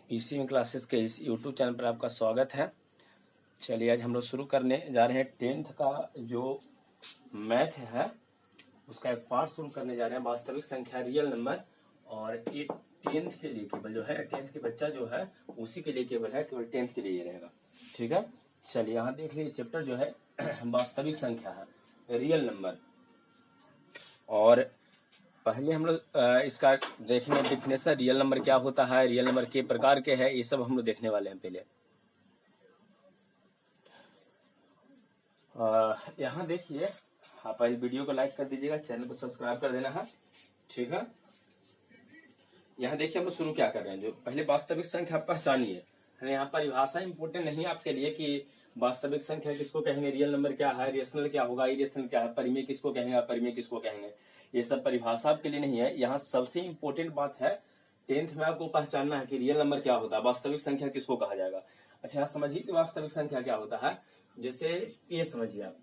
इसी में क्लासेस के इस यूट्यूब चैनल पर आपका स्वागत है। चलिए आज हम लोग शुरू करने जा रहे हैं 10th का जो मैथ है उसका एक पार्ट शुरू करने जा रहे हैं, वास्तविक संख्या रियल नंबर। और ये 10th के लिए केवल जो है 10th के बच्चा जो है उसी के लिए केवल है, केवल 10th के लिए रहेगा। ठीक है, चलिए यहाँ देख लीजिए चैप्टर जो है वास्तविक संख्या है, रियल नंबर। और पहले हम लोग इसका देखेंगे डिफिनेशन, रियल नंबर क्या होता है, रियल नंबर के प्रकार के हैं, ये सब हम लोग देखने वाले हैं। पहले यहाँ देखिए, हाँ पहले वीडियो को लाइक कर दीजिएगा, चैनल को सब्सक्राइब कर देना है। ठीक है, यहाँ देखिए हम लोग शुरू क्या कर रहे हैं। जो पहले वास्तविक संख्या पहचानिए, यहाँ परिभाषा इंपोर्टेंट नहीं है आपके लिए कि वास्तविक संख्या किसको कहेंगे, रियल नंबर क्या है, रेशनल क्या होगा, इरेशनल क्या है, परिमेय किसको कहेंगे, अपरिमेय किसको कहेंगे, ये सब परिभाषा आपके लिए नहीं है। यहाँ सबसे इंपॉर्टेंट बात है 10th में आपको पहचानना है कि रियल नंबर क्या होता है, वास्तविक संख्या किसको कहा जाएगा। अच्छा यहाँ समझिए कि वास्तविक संख्या क्या होता है। जैसे ये समझिए, आप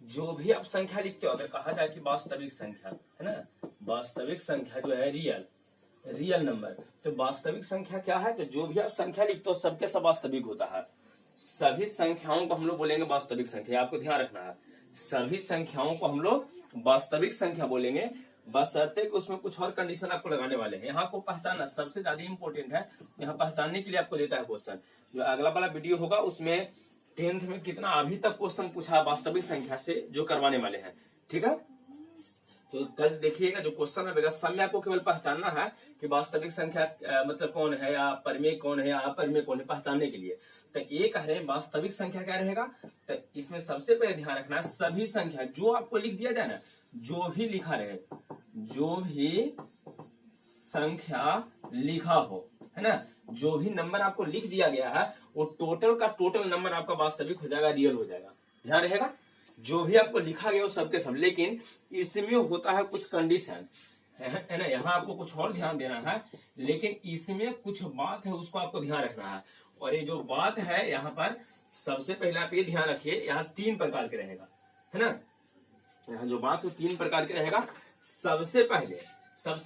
जो भी आप संख्या लिखते हो अगर कहा जाए कि वास्तविक संख्या है ना, वास्तविक संख्या जो है रियल नंबर, तो वास्तविक संख्या क्या है, तो जो भी आप संख्या लिखते हो सबके सब वास्तविक होता है। सभी संख्याओं को हम लोग बोलेंगे वास्तविक संख्या, आपको ध्यान रखना है। सभी संख्याओं को हम लोग वास्तविक संख्या बोलेंगे, बशर्ते कि उसमें कुछ और कंडीशन आपको लगाने वाले हैं। यहाँ को पहचानना सबसे ज्यादा इंपॉर्टेंट है। यहाँ पहचानने के लिए आपको देता है क्वेश्चन, जो अगला वाला वीडियो होगा उसमें 10th में कितना अभी तक क्वेश्चन पूछा वास्तविक संख्या से जो करवाने वाले हैं। ठीक है, तो कल देखिएगा जो क्वेश्चन आएगा सब में आपको केवल पहचानना है कि वास्तविक संख्या मतलब कौन है, या परिमेय कौन है, या अपरिमेय कौन है, पहचानने के लिए। तो ये कह रहे हैं वास्तविक संख्या क्या रहेगा, तो इसमें सबसे पहले ध्यान रखना है सभी संख्या जो आपको लिख दिया जाए ना, जो भी लिखा रहे, जो भी संख्या लिखा हो है ना, जो भी नंबर आपको लिख दिया गया है वो टोटल का टोटल नंबर आपका वास्तविक हो जाएगा, रियल हो जाएगा। ध्यान रहेगा, जो भी आपको लिखा गया वो सबके सब, लेकिन इसमें होता है कुछ कंडीशन है ना, यहाँ आपको कुछ और ध्यान देना है, लेकिन इसमें कुछ बात है उसको आपको ध्यान रखना है। और ये जो बात है यहाँ पर सबसे पहले आप ये ध्यान रखिए, यहाँ 3 प्रकार के रहेगा है ना। यहाँ जो बात हो 3 प्रकार के रहेगा। सबसे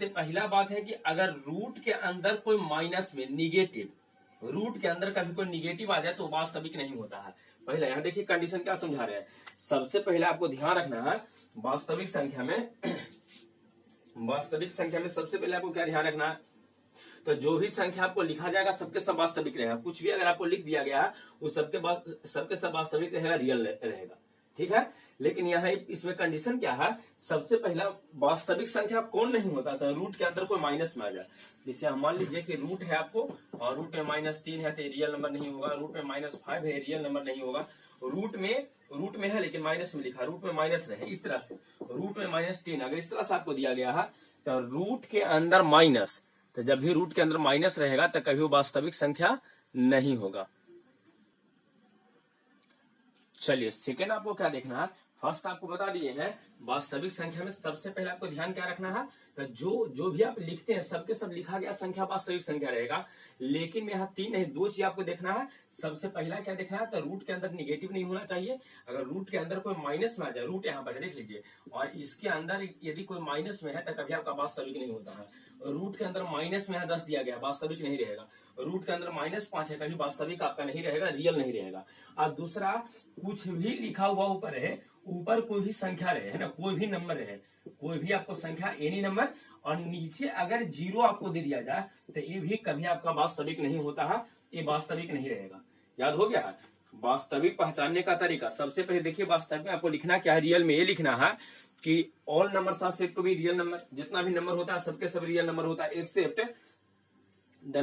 पहला बात है कि अगर रूट के अंदर कोई माइनस में निगेटिव, रूट के अंदर कभी कोई निगेटिव आ जाए तो वास्तविक नहीं होता है। पहला यहाँ देखिए कंडीशन क्या समझा रहे हैं। सबसे पहले आपको ध्यान रखना है वास्तविक संख्या में सबसे पहले आपको क्या ध्यान रखना है, तो जो भी संख्या आपको लिखा जाएगा सबके सब वास्तविक रहेगा। कुछ भी अगर आपको लिख दिया गया है वो सबके सब वास्तविक रहेगा, रियल रहेगा। ठीक है, लेकिन यहाँ इसमें कंडीशन क्या है, सबसे पहला वास्तविक संख्या कौन नहीं होता था, रूट के अंदर कोई माइनस में आ जाए। जैसे हम मान लीजिए कि रूट है आपको और रूट में -3 है तो रियल नंबर नहीं होगा, रूट में -5 है रियल नंबर नहीं होगा, रूट में है लेकिन माइनस में लिखा, रूट में माइनस रहे, इस तरह से रूट में -3 अगर इस तरह से आपको दिया गया है तो रूट के अंदर माइनस, तो जब भी रूट के अंदर माइनस रहेगा तो कभी वो वास्तविक संख्या नहीं होगा। चलिए सेकेंड आपको क्या देखना है, फर्स्ट आपको बता दिए हैं वास्तविक संख्या में सबसे पहले आपको ध्यान क्या रखना है, तो जो भी आप लिखते हैं सबके सब लिखा गया संख्या वास्तविक संख्या रहेगा। लेकिन यहाँ 3 नहीं 2 चीज आपको देखना है। सबसे पहला क्या देखना है, तो रूट के अंदर निगेटिव नहीं होना चाहिए। अगर रूट के अंदर कोई माइनस में आ जाए, रूट यहाँ पर देख लीजिए, और इसके अंदर यदि कोई माइनस में है तो कभी आपका वास्तविक नहीं होता है। रूट के अंदर माइनस में 10 दिया गया, वास्तविक नहीं रहेगा। रूट के अंदर -5 है, कभी वास्तविक आपका नहीं रहेगा, रियल नहीं रहेगा। और दूसरा, कुछ भी लिखा हुआ ऊपर है, ऊपर कोई भी संख्या रहे है ना, कोई भी नंबर रहे, कोई भी आपको संख्या एनी नंबर, और नीचे अगर 0 आपको दे दिया जाए तो ये भी कभी आपका वास्तविक नहीं होता है, ये वास्तविक नहीं रहेगा। याद हो गया। वास्तविक पहचानने का तरीका सबसे पहले देखिए, वास्तविक में आपको लिखना क्या है, रियल में ये लिखना है कि all number are said to be real number, जितना भी नंबर होता है सबके सब रियल नंबर होता है, except the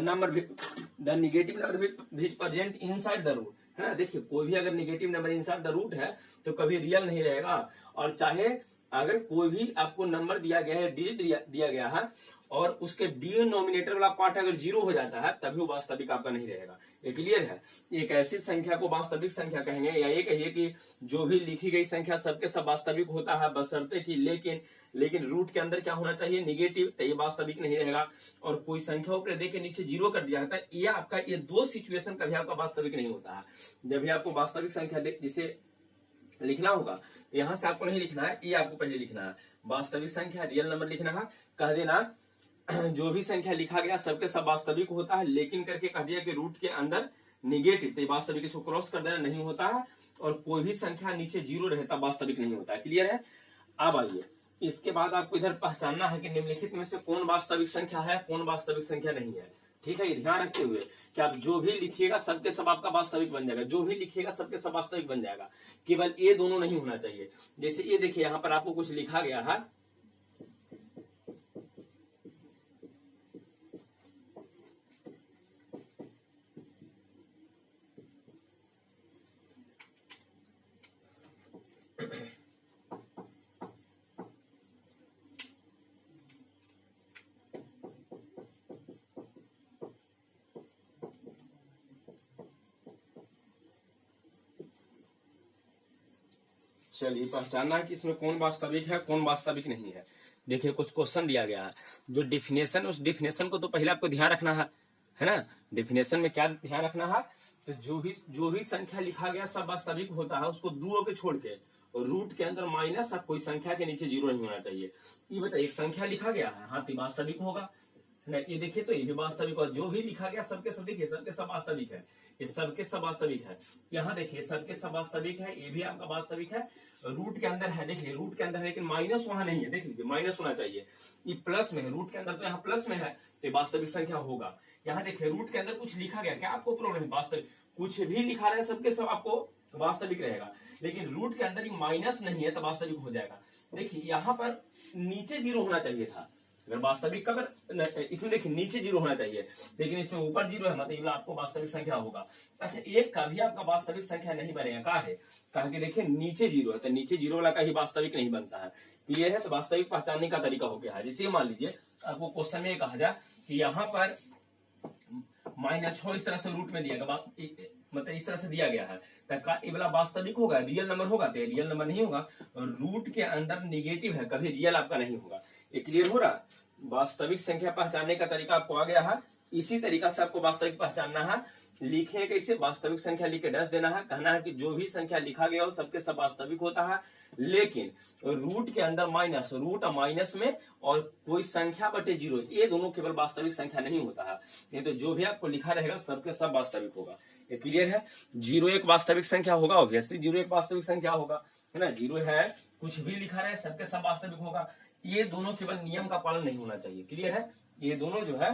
negative number which present inside the root, है ना। देखिए कोई भी अगर negative number inside the root है तो कभी रियल नहीं रहेगा। और चाहे अगर कोई भी आपको नंबर दिया गया है, डिजिट दिया गया है, और उसके डिनोमिनेटर वाला पार्ट अगर 0 हो जाता है तभी वो वास्तविक आपका नहीं रहेगा। ये क्लियर है। एक ऐसी संख्या को वास्तविक संख्या कहेंगे, या ये कहिए कि जो भी लिखी गई संख्या सबके सब वास्तविक होता है, बशर्ते कि लेकिन रूट के अंदर क्या होना चाहिए, निगेटिव, तो ये वास्तविक नहीं रहेगा। और कोई संख्या ऊपर दे के नीचे 0 कर दिया है, ये आपका ये 2 सिचुएशन कभी आपका वास्तविक नहीं होता है। जब भी आपको वास्तविक संख्या जिसे लिखना होगा, यहाँ से आपको नहीं लिखना है, ये आपको पहले लिखना है। वास्तविक संख्या रियल नंबर लिखना है, कह देना जो भी संख्या लिखा गया सबके सब वास्तविक होता है, लेकिन करके कह दिया कि रूट के अंदर निगेटिव, तो वास्तविक इसको क्रॉस कर देना नहीं होता है, और कोई भी संख्या नीचे जीरो रहता वास्तविक नहीं होता है। क्लियर है? अब आइए, इसके बाद आपको इधर पहचानना है कि निम्नलिखित में से कौन वास्तविक संख्या है, कौन वास्तविक संख्या नहीं है। ठीक है, ये ध्यान रखते हुए कि आप जो भी लिखिएगा सबके सब आपका वास्तविक बन जाएगा, जो भी लिखिएगा सबके सब वास्तविक बन जाएगा, केवल ये दोनों नहीं होना चाहिए। जैसे ये देखिए, यहाँ पर आपको कुछ लिखा गया है, चलिए पहचानना है कि इसमें कौन वास्तविक है कौन वास्तविक नहीं है। देखिए कुछ क्वेश्चन दिया गया है, जो डिफिनेशन, उस डिफिनेशन को तो पहले आपको ध्यान रखना है ना। डिफिनेशन में क्या ध्यान रखना है, तो जो भी संख्या लिखा गया सब वास्तविक होता है, उसको दो के छोड़ के, और रूट के अंदर माइनस, कोई संख्या के नीचे जीरो नहीं होना चाहिए। ये बताइए, एक संख्या लिखा गया है, हाँ, तो वास्तविक होगा ना। ये देखिए तो ये भी वास्तविक होगा, जो भी लिखा गया सबके सब, देखिए सबके सब वास्तविक है, ये सबके सब वास्तविक है। यहाँ देखिए सबके सब वास्तविक है, ये भी आपका वास्तविक है। रूट के अंदर है, देखिए रूट के अंदर है, लेकिन माइनस वहां नहीं है, देख लीजिए माइनस होना चाहिए। ये प्लस में है, रूट के अंदर तो यहाँ प्लस में है, तो वास्तविक संख्या होगा। यहाँ देखिए रूट के अंदर कुछ लिखा गया, क्या आपको प्रॉब्लम है? वास्तविक कुछ भी लिखा रहा है सबके सब आपको वास्तविक रहेगा, लेकिन रूट के अंदर माइनस नहीं है तो वास्तविक हो जाएगा। देखिए यहाँ पर नीचे जीरो होना चाहिए था, अगर वास्तविक का, इसमें देखिए नीचे जीरो होना चाहिए, लेकिन इसमें ऊपर जीरो है, मतलब आपको वास्तविक संख्या होगा। अच्छा, एक का भी आपका वास्तविक संख्या नहीं बनेगा, क्या है? कहा कि देखिए नीचे जीरो है, तो नीचे जीरो वाला का ही वास्तविक नहीं बनता है। क्लियर है? तो वास्तविक पहचानने का तरीका हो गया है। जैसे मान लीजिए आपको क्वेश्चन में कहा जाए कि यहाँ पर -6 इस तरह से रूट में दिया गया, मतलब इस तरह से दिया गया है, तो ये वाला वास्तविक होगा, रियल नंबर होगा? तो रियल नंबर नहीं होगा, रूट के अंदर निगेटिव है, कभी रियल आपका नहीं होगा। ये क्लियर हो रहा? वास्तविक संख्या पहचानने का तरीका आपको आ गया है। इसी तरीका से आपको वास्तविक पहचानना है। लिखे कैसे? वास्तविक संख्या लिख के डैश देना है, कहना है कि जो भी संख्या लिखा गया हो सबके सब वास्तविक होता है, लेकिन रूट के अंदर माइनस, रूट माइनस में, और कोई संख्या बटे जीरो, ये दोनों केवल वास्तविक संख्या नहीं होता है। नहीं तो जो भी आपको लिखा रहेगा सबके सब वास्तविक होगा। ये क्लियर है? जीरो एक वास्तविक संख्या होगा, ऑब्वियसली जीरो एक वास्तविक संख्या होगा, है ना। जीरो है, कुछ भी लिखा रहे सबके सब वास्तविक होगा। ये दोनों केवल नियम का पालन नहीं होना चाहिए। क्लियर है? ये दोनों जो है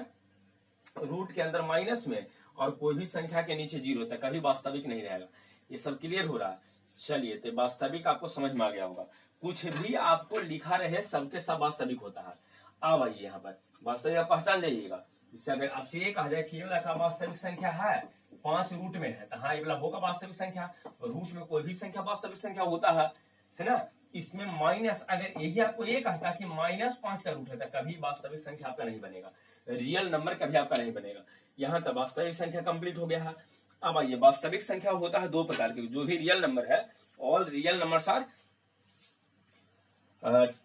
रूट के अंदर माइनस में और कोई भी संख्या के नीचे जीरो तक कभी वास्तविक नहीं रहेगा। ये सब क्लियर हो रहा है? चलिए, तो वास्तविक आपको समझ में आ गया होगा। कुछ भी आपको लिखा रहे सबके सब वास्तविक होता है। अब आइए यहाँ पर वास्तविक आप पहचान जाइएगा। इससे अगर आपसे ये कहा जाए कि ये वाला वास्तविक संख्या है 5 रूट में है, तो हाँ ये वाला होगा वास्तविक संख्या। रूट में कोई भी संख्या वास्तविक संख्या होता है ना। इसमें माइनस, अगर यही आपको ये कहता कि -5 का रूट है, तो कभी वास्तविक संख्या आपका नहीं बनेगा, रियल नंबर कभी आपका नहीं बनेगा। यहाँ तक वास्तविक संख्या कंप्लीट हो गया है। अब आइए, वास्तविक संख्या होता है 2 प्रकार की। जो भी रियल नंबर है, all real numbers are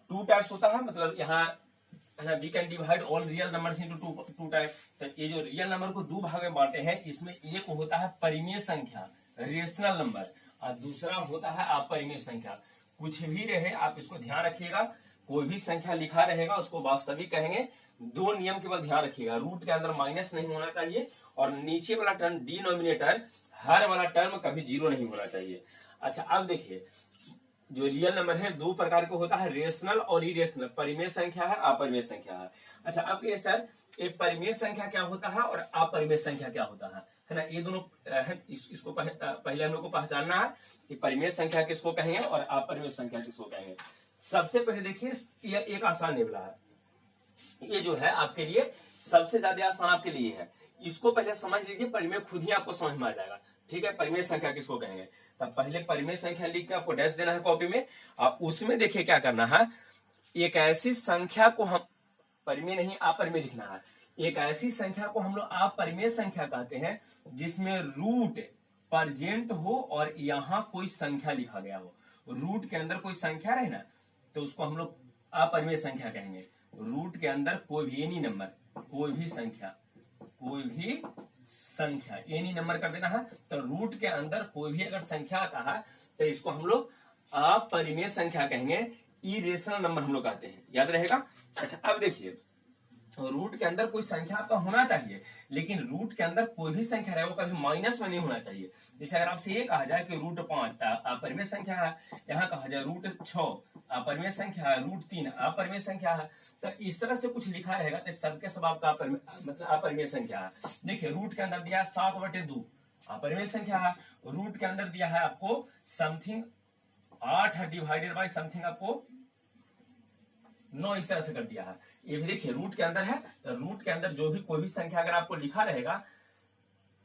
2 types होता है, मतलब यहाँ we can divide all real numbers into 2 type. तो ये जो रियल नंबर को 2 भाग में बांटे हैं, इसमें एक होता है परिमेय संख्या, रेशनल नंबर, और दूसरा होता है अपरिमेय संख्या। कुछ भी रहे आप इसको ध्यान रखिएगा, कोई भी संख्या लिखा रहेगा उसको वास्तविक कहेंगे। 2 नियम केवल ध्यान रखिएगा, रूट के अंदर माइनस नहीं होना चाहिए, और नीचे वाला टर्म डिनोमिनेटर, हर वाला टर्म कभी जीरो नहीं होना चाहिए। अच्छा, अब देखिए जो रियल नंबर है 2 प्रकार के होता है, रेशनल और इरेशनल। परिमेय संख्या है, अपरिमेय संख्या है। अच्छा, अब ये सर एक परिमेय संख्या क्या होता है और अपरिमेय संख्या क्या होता है ना। ये दोनों इसको पहले हम लोग को पहचानना है कि परिमेय संख्या किसको कहेंगे और अपरिमेय संख्या किसको कहेंगे। सबसे पहले देखिए, ये एक आसान निबला है, ये जो है आपके लिए सबसे ज्यादा आसान आपके लिए है। इसको पहले समझ लीजिए, परिमेय खुद ही आपको समझ में आ जाएगा। ठीक है, परिमेय संख्या किसको कहेंगे, तब पहले परिमेय संख्या लिख के आपको डैश देना है कॉपी में, और उसमें देखिए क्या करना है, एक ऐसी संख्या को हम परिमेय नहीं अपरिमेय लिखना है। एक ऐसी संख्या को हम लोग अपरिमेय संख्या कहते हैं जिसमें रूट प्रेजेंट हो और यहाँ कोई संख्या लिखा गया हो। रूट के अंदर कोई संख्या रहे ना, तो उसको हम लोग अपरिमेय संख्या कहेंगे। रूट के अंदर कोई भी एनी नंबर, कोई भी संख्या एनी नंबर कर देना है। तो रूट के अंदर कोई भी अगर संख्या आता है तो इसको हम लोग अपरिमेय संख्या कहेंगे, इरेशनल नंबर हम लोग कहते हैं, याद रहेगा। अच्छा, अब देखिए रूट के अंदर कोई संख्या आपका होना चाहिए, लेकिन रूट के अंदर कोई भी संख्या रहे वो कभी माइनस में नहीं होना चाहिए। जैसे अगर आपसे ये कहा जाए कि रूट 5 अपरिमेय संख्या है, यहाँ कहा जाए रूट 6 अपरिमेय संख्या है, रूट 3 अपरिमेय संख्या है, तो इस तरह से कुछ लिखा रहेगा तो सबके सब आपका मतलब अपरिमेय संख्या है। देखिए रूट के अंदर दिया 7/2 अपरिमेय संख्या है, रूट के अंदर दिया है आपको समथिंग 8 डिवाइडेड बाई समथिंग आपको 9, इस तरह से कर दिया है। ये भी देखिए रूट के अंदर है, तो रूट के अंदर जो भी कोई भी संख्या अगर आपको लिखा रहेगा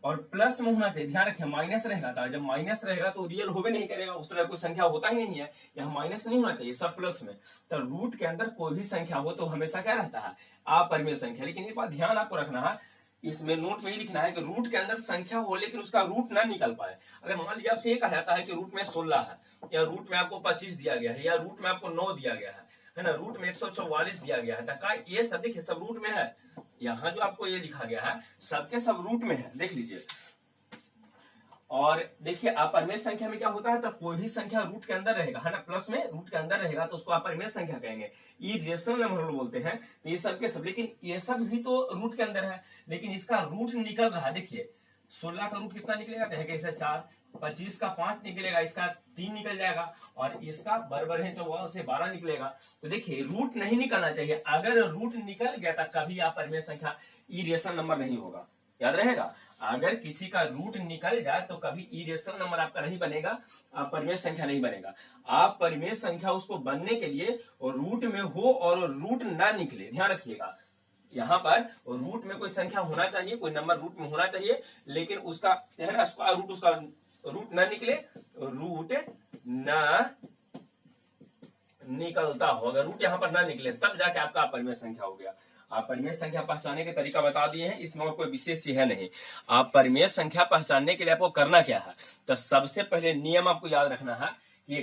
और प्लस में होना चाहिए, ध्यान रखिए माइनस रहेगा था, जब माइनस रहेगा तो रियल होवे नहीं करेगा, उस तरह कोई संख्या होता ही नहीं है, यहाँ माइनस नहीं होना चाहिए, सब प्लस में। तो रूट के अंदर कोई भी संख्या हो तो हमेशा क्या रहता है, अपरिमेय संख्या। लेकिन एक बात ध्यान आपको रखना है, इसमें नोट में ही लिखना है कि रूट के अंदर संख्या हो लेकिन उसका रूट ना निकल पाए। अगर मान लीजिए आपसे ये कहा जाता है कि रूट में 16 है, या रूट में आपको 25 दिया गया है, या रूट में आपको 9 दिया गया है ना, रूट में 144 दिया गया है, तो ये सब देखिए सब रूट में है। यहाँ जो आपको ये लिखा गया है सबके सब रूट में है, देख लीजिए। और देखिए अपरिमेय संख्या में क्या होता है, तो कोई भी संख्या रूट के अंदर रहेगा, है ना, प्लस में रूट के अंदर रहेगा तो उसको अपरिमेय संख्या कहेंगे। इरेशनल नंबर बोलते हैं, तो ये सब के सब, लेकिन ये सब भी तो रूट के अंदर है, लेकिन इसका रूट निकल रहा है। देखिए 16 का रूट कितना निकलेगा, तो कैसे 4, 25 का 5 निकलेगा, इसका 3 निकल जाएगा, और इसका बराबर है 14 से 12 निकलेगा। तो देखिए रूट नहीं निकलना चाहिए, अगर रूट निकल गया तो कभी अपरिमेय संख्या इरेशनल नंबर नहीं होगा, याद रहेगा। अगर किसी का रूट निकल जाए तो कभी इरेशनल नंबर आपका नहीं बनेगा, अपरिमेय संख्या नहीं बनेगा। अपरिमेय संख्या उसको बनने के लिए रूट में हो और रूट ना निकले, ध्यान रखिएगा। यहाँ पर रूट में कोई संख्या होना चाहिए, कोई नंबर रूट में होना चाहिए, लेकिन उसका है ना स्क्वायर रूट, उसका रूट ना निकले, रूट ना निकलता हो। अगर रूट यहाँ पर ना निकले तब जाके आपका अपरिमेय संख्या हो गया। अपरिमेय संख्या पहचानने के तरीका बता दिए हैं, इसमें और कोई विशेष चीज है नहीं। अपरिमेय संख्या पहचानने के लिए आपको करना क्या है, तो सबसे पहले नियम आपको याद रखना है कि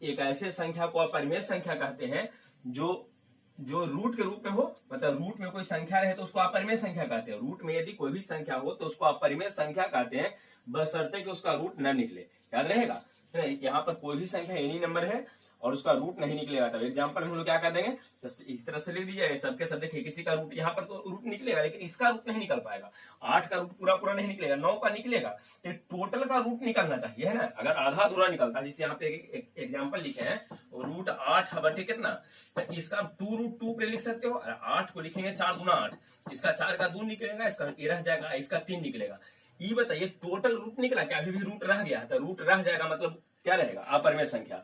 एक ऐसे संख्या को अपरिमेय संख्या कहते हैं जो रूट के रूप में हो, मतलब रूट में कोई संख्या रहे तो उसको अपरिमेय संख्या कहते हैं। रूट में यदि कोई भी संख्या हो तो उसको अपरिमेय संख्या कहते हैं, बशर्ते कि उसका रूट न निकले, याद रहेगा। यहाँ पर कोई भी संख्या एनी नंबर है और उसका रूट नहीं निकलेगा, तब एग्जाम्पल में हम लोग क्या कर देंगे, तो इस तरह से लिख दीजिए सबके सब। देखिए किसी का रूट यहाँ पर तो रूट निकलेगा, लेकिन इसका रूट नहीं निकल पाएगा। 8 का रूट पूरा नहीं निकलेगा, 9 का निकलेगा, तो टोटल का रूट निकलना चाहिए, है ना। अगर आधा अधूरा निकलता है, जैसे यहाँ पे एक एग्जाम्पल लिखे हैं, रूट 8 बटे कितना, तो इसका 2√2 पे लिख सकते हो। 8 को लिखेंगे 4 दूना 8, इसका 4 का 2 निकलेगा, इसका ये रह जाएगा, इसका 3 निकलेगा। ये बताइए टोटल रूट निकला क्या, अभी भी रूट रह गया, तो रूट रह जाएगा मतलब क्या रहेगा, अपरिमेय संख्या।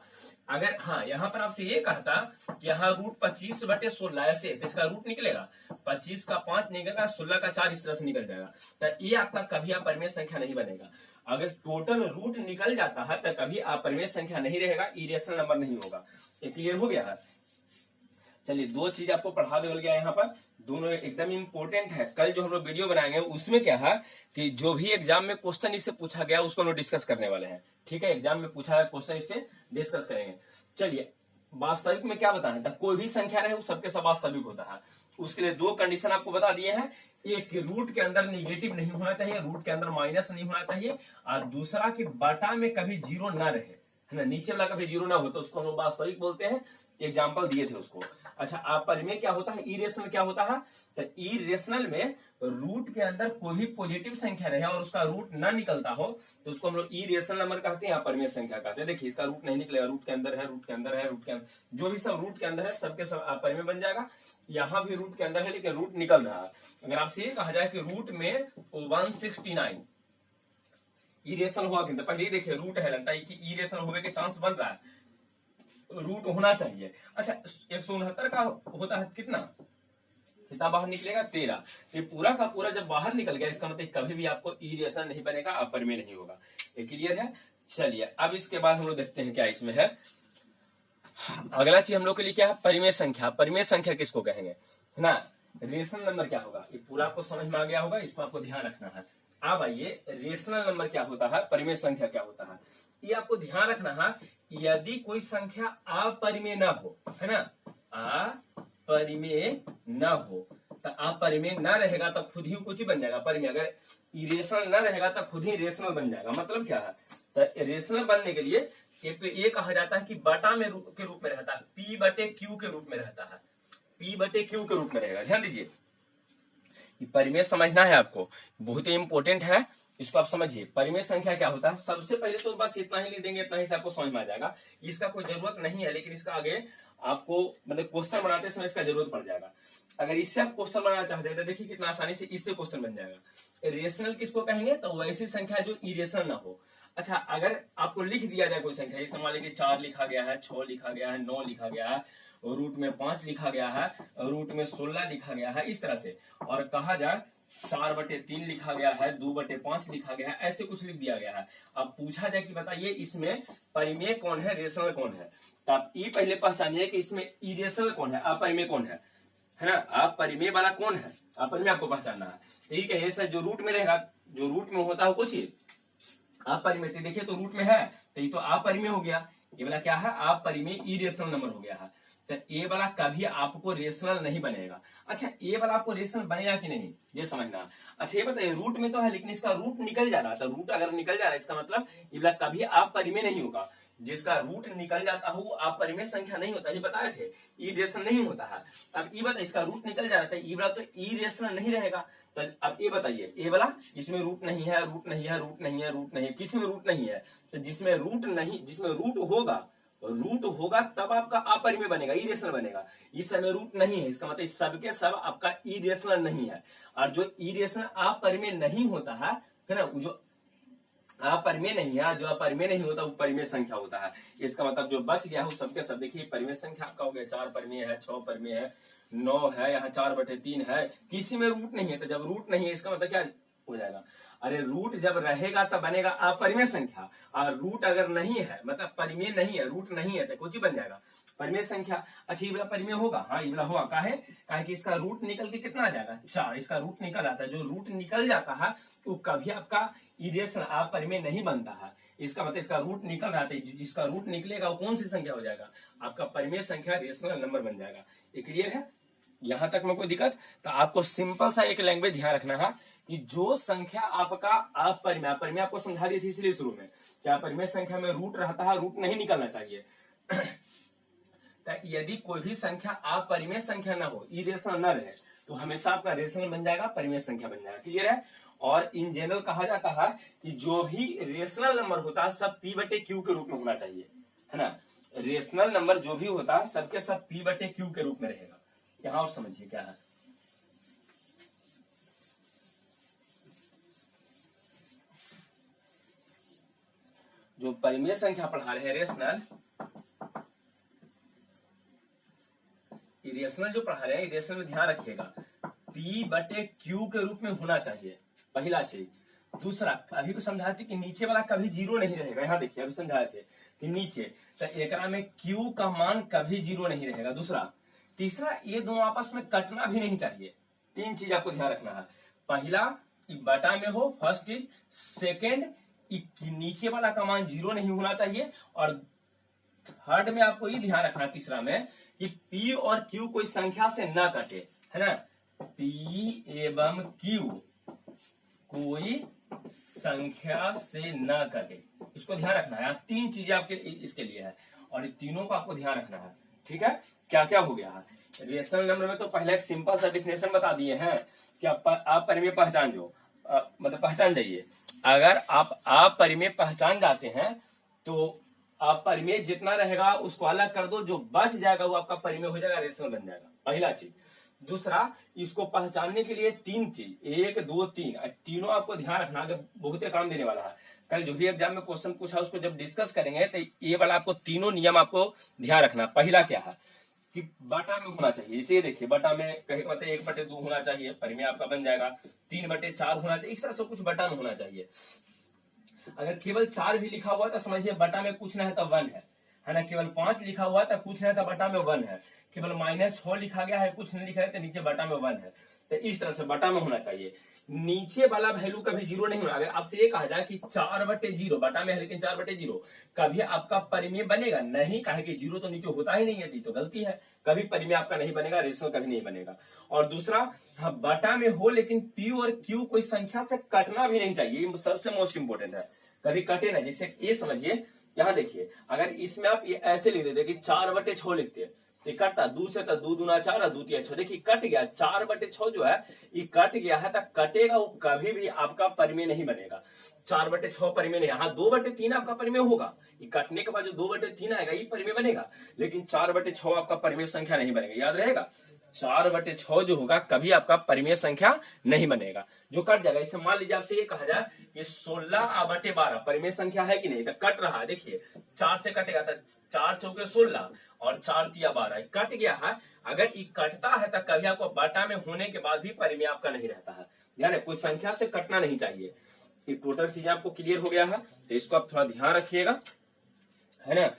अगर हाँ यहाँ पर आपसे ये कहता कि यहाँ रूट 25/16 ऐसे, तो इसका रूट निकलेगा, 25 का 5 निकलेगा, 16 का 4, इस तरह से निकल जाएगा, तो ये आपका कभी अपरिमेय संख्या नहीं बनेगा। अगर टोटल रूट निकल जाता है तो कभी अपरिमेय संख्या नहीं रहेगा, इरेशनल नंबर नहीं होगा। ये क्लियर हो गया है। चलिए 2 चीज आपको पढ़ा देवल गया यहाँ पर, दोनों एकदम इम्पोर्टेंट है। कल जो हम लोग वीडियो बनाएंगे उसमें क्या है कि जो भी एग्जाम में क्वेश्चन इससे पूछा गया उसको हम लोग डिस्कस करने वाले हैं, ठीक है। एग्जाम में पूछा है क्वेश्चन, इससे डिस्कस करेंगे। चलिए वास्तविक में क्या बताएं, तो कोई भी संख्या रहे वो सबके सब वास्तविक होता है। उसके लिए 2 कंडीशन आपको बता दिए हैं, एक रूट के अंदर निगेटिव नहीं होना चाहिए, रूट के अंदर माइनस नहीं होना चाहिए, और दूसरा कि बटा में कभी 0 ना रहे, है ना, नीचे वाला कभी 0 ना हो, तो उसको हम लोग वास्तविक बोलते हैं। एग्जाम्पल दिए थे उसको। अच्छा अपरिमेय क्या होता है, इरेशनल क्या होता है, तो इरेशनल में रूट के अंदर कोई भी पॉजिटिव संख्या रहे और उसका रूट ना निकलता हो तो उसको हम लोग इरेशनल नंबर कहते हैं, अपरिमेय संख्या कहते हैं। देखिए इसका रूट नहीं निकलेगा, रूट के अंदर है, रूट के अंदर है, रूट के अंदर, जो भी सब रूट के अंदर है सबके सब अपरिमेय बन जाएगा। यहाँ भी रूट के अंदर है लेकिन रूट निकल रहा है। अगर आपसे ये कहा जाए कि रूट में 169 इरेशनल हुआ कि, पहले ही देखिए रूट है, लगता है कि इरेशनल होने के चांस बन रहा है, रूट होना चाहिए। अच्छा 169 का होता है कितना बाहर निकलेगा 13, ये पूरा का पूरा जब बाहर निकल गया इसका मतलब कभी भी आपको इरेशनल नहीं बनेगा, अपरिमेय नहीं होगा। ये क्लियर है। चलिए अब इसके बाद हम लोग देखते हैं क्या इसमें है। अगला चीज हम लोग के लिए क्या है, परिमेय संख्या। परिमेय संख्या किसको कहेंगे, है ना। रेशनल नंबर क्या होगा, ये पूरा आपको समझ में आ गया होगा, इसको आपको ध्यान रखना है। अब आइए रेशनल नंबर क्या होता है, परिमेय संख्या क्या होता है, ये आपको ध्यान रखना है। यदि कोई संख्या अपरिमेय न हो, है ना, अपरिमेय न हो, तो अपरिमेय न रहेगा तो खुद ही कुछ ही बन जाएगा परिमेय। अगर इरेशनल न रहेगा तो खुद ही रेशनल बन जाएगा। मतलब क्या है, तो रेशनल बनने के लिए एक तो ये कहा जाता है कि बटा में के रूप में रहता है, P/Q के रूप में रहता है, P/Q के रूप में रहेगा। ध्यान दीजिए ये परिमेय समझना है आपको, बहुत ही इंपॉर्टेंट है, इसको आप समझिए। परिमेय संख्या क्या होता है, सबसे पहले तो बस इतना ही लिख देंगे, इतना ही से आपको समझ में आ जाएगा, इसका कोई जरूरत नहीं है, लेकिन इसका आगे आपको मतलब क्वेश्चन बनाते समय इसका जरूरत पड़ जाएगा। अगर इससे आप क्वेश्चन बनाना चाहते हैं तो देखिए कितना आसानी से इससे क्वेश्चन बन जाएगा। रेशनल किसको कहेंगे, तो वैसी संख्या जो इरेशनल ना हो। अच्छा, अगर आपको लिख दिया जाए कोई संख्या, जैसे मान लीजिए 4 लिखा गया है, 6 लिखा गया है, 9 लिखा गया है, रूट में 5 लिखा गया है, रूट में 16 लिखा गया है, इस तरह से, और कहा जाए 4/3 लिखा गया है, 2/5 लिखा गया है, ऐसे कुछ लिख दिया गया है। अब पूछा जाए कि बताइए इसमें परिमेय कौन है, रेशनल कौन है, तो आप ये पहले पहचानिए कि इसमें इरेशनल कौन है, अपरिमेय कौन है ना। अपरिमेय वाला कौन है, अपरिमेय आपको पहचानना है। ठीक है, सर जो रूट में रहेगा, जो रूट में होता है कुछ अपरिमेय, देखिए तो रूट में है तो ये तो अपरिमेय हो गया, ये वाला क्या है, अपरिमेय इरेशनल नंबर हो गया है। तो ए वाला कभी आपको रेशनल नहीं बनेगा। अच्छा, ए वाला आपको रेशनल बनेगा कि नहीं, ये समझना। अच्छा, ये बताइए रूट में तो है, लेकिन इसका रूट निकल जा रहा था, रूट अगर निकल जा रहा है इसका मतलब ये वाला कभी अपरिमेय नहीं होगा। जिसका रूट निकल जाता हो वो अपरिमेय संख्या नहीं होता, ये बताए थे, इरेशनल नहीं होता है। अब ये बताइए इसका रूट निकल जा रहा था, ये वाला तो इरेशनल नहीं रहेगा। तो अब ये बताइए, ए वाला इसमें रूट नहीं है, रूट नहीं है, रूट नहीं है, रूट नहीं है, किसी में रूट नहीं है, तो जिसमें रूट नहीं, जिसमें रूट होगा तब आपका अपरिमेय बनेगा, इरेशनल बनेगा। इस समय रूट नहीं है, इसका मतलब सबके सब आपका इरेशनल नहीं है। और जो इरेशनल अपरिमेय नहीं होता है ना, जो अपरिमेय नहीं है, जो अपरिमेय नहीं होता वो परिमेय संख्या होता है। इसका मतलब जो बच गया है वो सबके सब देखिए परिमेय संख्या आपका हो गया। 4 परिमेय है, 6 परिमेय है, 9 है, यहाँ 4/3 है, किसी में रूट नहीं है। तो जब रूट नहीं है इसका मतलब क्या हो जाएगा, अरे रूट जब रहेगा तब बनेगा अपरिमेय संख्या, और रूट अगर नहीं है मतलब परिमेय नहीं है, रूट नहीं है, तो कुछ ही बन जाएगा परिमेय संख्या। अच्छा, ये वाला परिमेय होगा, हाँ ये वाला होगा, काहे कि इसका रूट निकल के कितना आ जाएगा 4, इसका रूट निकल आता है। जो रूट निकल जाता है तो कभी आपका इरेशनल अपरिमेय नहीं बनता है। इसका मतलब इसका रूट निकल रहा था, जिसका रूट निकलेगा वो कौन सी संख्या हो जाएगा, आपका परिमेय संख्या, रेशनल नंबर बन जाएगा। ये क्लियर है, यहां तक में कोई दिक्कत। तो आपको सिंपल सा एक लैंग्वेज ध्यान रखना है कि जो संख्या आपका अपरिमेय, अपरिमेय आपको समझा दी थी इसलिए शुरू में, क्या परिमेय संख्या में रूट रहता है, रूट नहीं निकलना चाहिए। तो यदि कोई भी संख्या अपरिमेय संख्या ना हो, इरेशनल न रहे, तो हमेशा आपका रेशनल बन जाएगा, परिमेय संख्या बन जाएगा। क्लियर है। और इन जनरल कहा जाता है कि जो भी रेशनल नंबर होता है सब P/Q के रूप में होना चाहिए, है ना। रेशनल नंबर जो भी होता है सबके सब P/Q के रूप में रहेगा। यहां और समझिए क्या है, जो परिमेय संख्या पढ़ा रहे हैं रेशनल, इरेशनल जो पढ़ा रहे हैं, इरेशनल में ध्यान रखिएगा P/Q के रूप में होना चाहिए, पहला चीज। दूसरा, अभी भी समझाए थे कि नीचे वाला कभी जीरो नहीं रहेगा। यहाँ देखिए अभी समझाए थे कि नीचे तो एकरा में Q का मान कभी जीरो नहीं रहेगा। दूसरा, तीसरा, ये दोनों आपस में कटना भी नहीं चाहिए। 3 चीज आपको ध्यान रखना है। पहला, बटा में हो, फर्स्ट चीज। सेकेंड, नीचे वाला का मान जीरो नहीं होना चाहिए। और थर्ड में आपको ये ध्यान रखना, तीसरा में, कि P और Q कोई संख्या से न कटे, है ना। P एवं Q कोई संख्या से न कटे, इसको ध्यान रखना है। 3 चीजें आपके इसके लिए है और इन तीनों को आपको ध्यान रखना है। ठीक है, क्या क्या हो गया है रेशनल नंबर में। तो पहले एक सिंपल सा डिफिनेशन बता दिए हैं कि आप परिमेय पहचान जो मतलब पहचान जाइए। अगर आप अपरिमेय पहचान जाते हैं तो अपरिमेय जितना रहेगा उसको अलग कर दो, जो बच जाएगा वो आपका परिमेय हो जाएगा, रेशनल बन जाएगा, पहला चीज। दूसरा, इसको पहचानने के लिए 3 चीज, 1 2 3, तीनों आपको ध्यान रखना, अगर बहुत काम देने वाला है। कल जो भी एग्जाम में क्वेश्चन पूछा उसको जब डिस्कस करेंगे तो ये वाला आपको तीनों नियम आपको ध्यान रखना। पहला क्या है कि बटा में होना चाहिए। इसे देखिए, बटा में कहीं मतलब 1/2 होना चाहिए, परिमेय आपका बन जाएगा। 3/4 होना चाहिए, इस तरह से कुछ बटा में होना चाहिए। अगर केवल 4 भी लिखा हुआ तो समझिए बटा में कुछ ना है तो 1 है ना। केवल 5 लिखा हुआ तो कुछ ना है तो बटा में 1 है। केवल -6 लिखा गया है, कुछ नहीं लिखा है तो नीचे बटा में 1 है। तो इस तरह से बटा में होना चाहिए। नीचे वाला वैल्यू कभी जीरो नहीं होना। अगर आपसे ये कहा जाए कि 4/0 बटा में है लेकिन 4/0, कभी आपका परिमेय बनेगा नहीं, कहे कि जीरो तो नीचे होता ही नहीं है, तो गलती है। कभी परिमेय आपका नहीं बनेगा, रेशनल कभी नहीं बनेगा। और दूसरा, हाँ बटा में हो लेकिन P और Q कोई संख्या से कटना भी नहीं चाहिए, ये सबसे मोस्ट इंपोर्टेंट है, कभी कटे ना। जैसे ये समझिए, यहाँ देखिए, अगर इसमें आप ये ऐसे लिख देते कि 4/6 लिखते ये कटता 2 से तो 2 दूना 4 और 2 तिया 6। देखिए कट गया 4/6 जो है ये कट गया है, तो कटेगा वो कभी भी आपका परिमेय नहीं बनेगा। 4/6 परिमेय नहीं, हाँ 2/3 आपका परिमेय होगा। ये कटने के बाद जो 2/3 आएगा ये परिमेय बनेगा, लेकिन 4/6 आपका परिमेय संख्या नहीं बनेगा। याद रहेगा 4/6 जो होगा कभी आपका परिमेय संख्या नहीं बनेगा, जो कट जाएगा। इसे मान लीजिए आपसे ये कहा जाए कि 16/12 परिमेय संख्या है कि नहीं, तो कट रहा है। देखिए 4 से कटेगा तो 4 चौके 16 और 4 तिया 12 कट गया है। अगर ये कटता है तो कभी आपको बटा में होने के बाद भी परिमेय आपका नहीं रहता है। ध्यान कोई संख्या से कटना नहीं चाहिए। ये टोटल चीजें आपको क्लियर हो गया है, तो इसको आप थोड़ा ध्यान रखिएगा, है ना।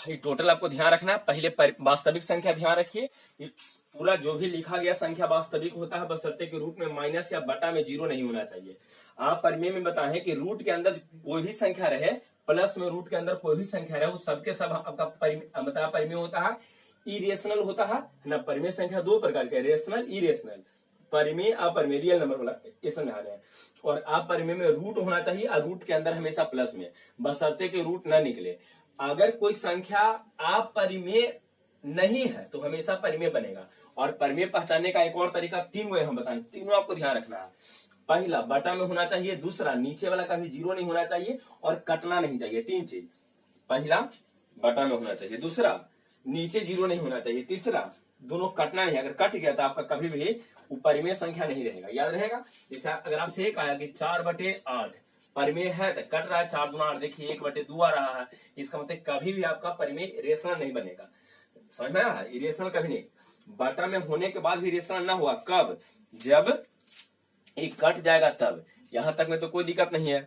ये टोटल आपको ध्यान रखना है। पहले वास्तविक संख्या ध्यान रखिए, पूरा जो भी लिखा गया संख्या वास्तविक होता है, बशर्ते के रूट में माइनस या बटा में 0 नहीं होना चाहिए। आप परिमेय में बताएं कि रूट के अंदर कोई भी संख्या रहे, प्लस में रूट के अंदर कोई भी संख्या रहे, वो सबके सब आपका परिमेय होता है, इरेशनल होता है ना। परिमेय संख्या 2 प्रकार के, रेशनल इरेशनल। परिमेय अपरिमेय रियल नंबर वाला ये समझाना है। और आप परिमेय में रूट होना चाहिए और रूट के अंदर हमेशा प्लस में, बशर्ते के रूट न निकले। अगर कोई संख्या अपरिमेय नहीं है तो हमेशा परिमेय बनेगा। और परिमेय पहचानने का एक और तरीका 3 वे हम बताएं, तीनों आपको ध्यान रखना है। पहला बटा में होना चाहिए, दूसरा नीचे वाला कभी 0 नहीं होना चाहिए और कटना नहीं चाहिए। 3 चीज, पहला बटा में होना चाहिए, दूसरा नीचे 0 नहीं होना चाहिए, तीसरा दोनों कटना नहीं। अगर कट गया तो आपका कभी भी परिमेय संख्या नहीं रहेगा। याद रहेगा। जैसे अगर आपसे एक आया कि 4/8 परिमेय है तो कट रहा है 4 दूना 8, देखिए 1/2 आ रहा है, इसका मतलब कभी भी आपका परिमेय रेशनल नहीं बनेगा। समझ में आया, रेशनल कभी नहीं। बटा में होने के बाद भी रेशनल ना हुआ, कब, जब एक कट जाएगा तब। यहां तक में तो कोई दिक्कत नहीं है।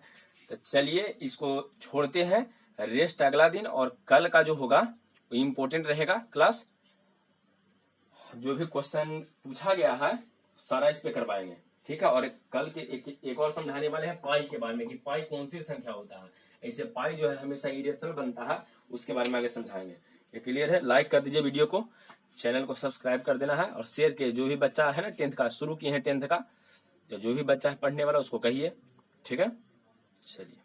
तो चलिए इसको छोड़ते हैं, रेस्ट अगला दिन, और कल का जो होगा वो इम्पोर्टेंट रहेगा क्लास। जो भी क्वेश्चन पूछा गया है सारा इस पे करवाएंगे, ठीक है। और कल के एक और समझाने वाले हैं पाई के बारे में, कि पाई कौन सी संख्या होता है। ऐसे पाई जो है हमेशा इरेशनल बनता है, उसके बारे में आगे समझाएंगे। ये क्लियर है। लाइक कर दीजिए वीडियो को, चैनल को सब्सक्राइब कर देना है, और शेयर के जो भी बच्चा है ना 10th का शुरू किए हैं 10th का, जो भी बच्चा है पढ़ने वाला उसको कहिए, ठीक है। चलिए।